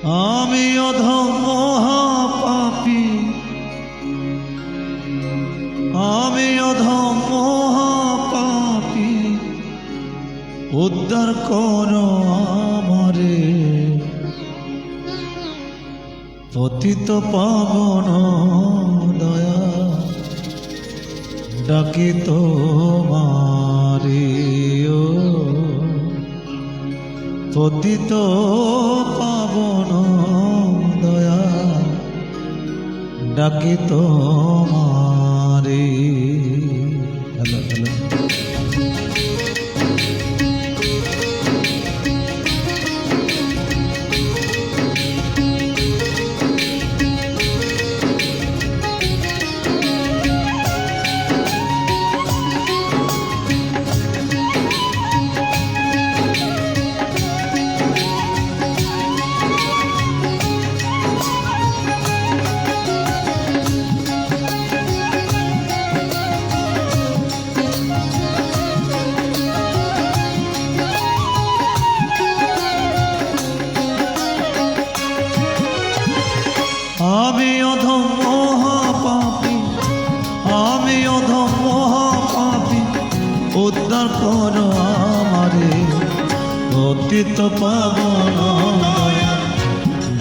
আমি অধম মহাপাপী, আমি অধম মহাপাপী, উদ্ধার করো আমারে। পতিত পাবন দয়া ডাকি তোমারে। ও পতিত পাবন দয়া ডাকি তোমারে। Hello hello. আমি অধম মহাপাপী, আমি অধম মহাপাপী, উদ্ধার করো আমারে। পতিত পাবন দয়া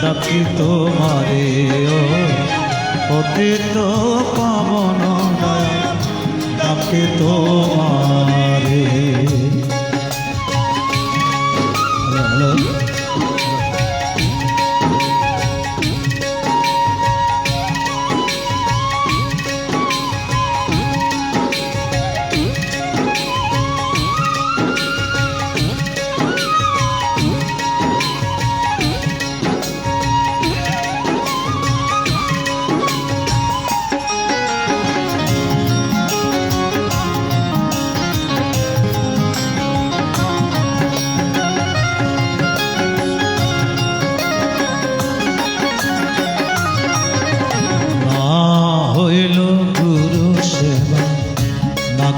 ডাকি তোমারে। ও পতিত পাবন দয়া ডাকি তোমারে।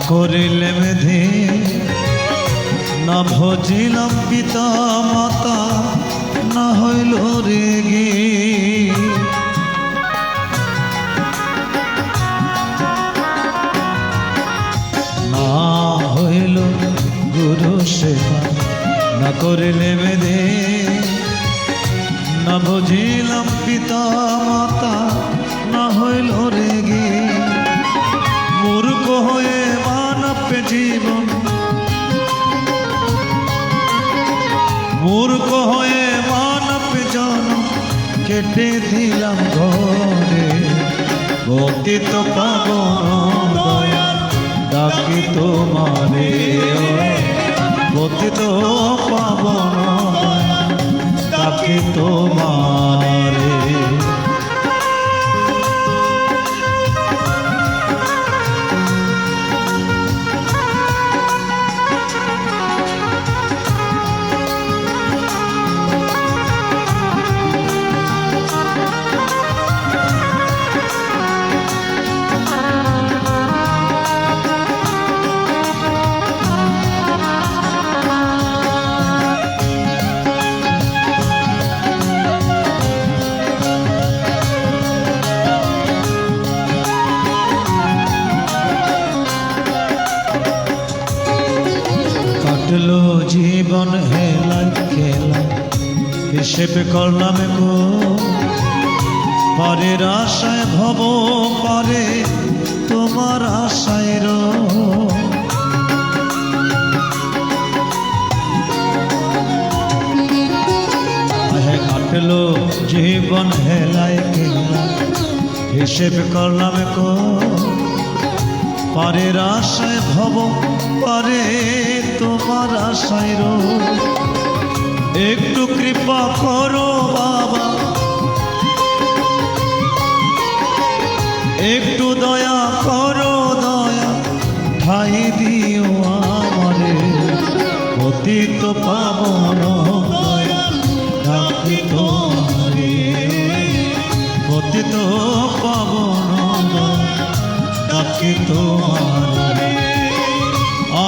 করিলে মেধে না ভজিলাম পিতা মাতা, না হইল রেগে। না হইল গুরু সেবা, না করিলে মেধে না ভজিলাম পিতা মাতা, না হইল রেগে। মূর্খ হয়ে মানব জীবন, মূর্খ হয়ে মানব জনম কেটে দিলাম ঘরে। পতিত পাবন দয়া ডাকি তোমারে। পতিত পাবন দয়া ডাকি তোমারে। কাটলো জীবন হেলায় খেলায়, হিসেব করলাম গো পরের আশায় ভব পারে তোমার আশায় রো। কাটলো জীবন হেলায় খেলায়, হিসেব করলাম গো পরের আশায় ভব পারে তোমার আশায় রো। একটু কৃপা করো বাবা, একটু দয়া করো দয়া, ঠাই দিও আমারে। পতিত পাবন দয়া ডাকি তোমারে। পতিত পাবন দয়া ডাকি তোমারে।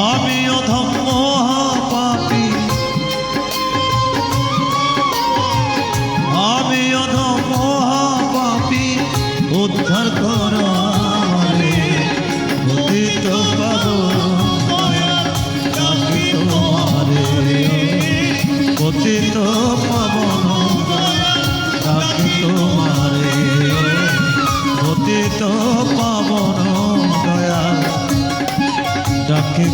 আমি অধম মহাপাপী, পতিত পাবন ডাকে তোমারে পতিত পাবন দয়া ডাকে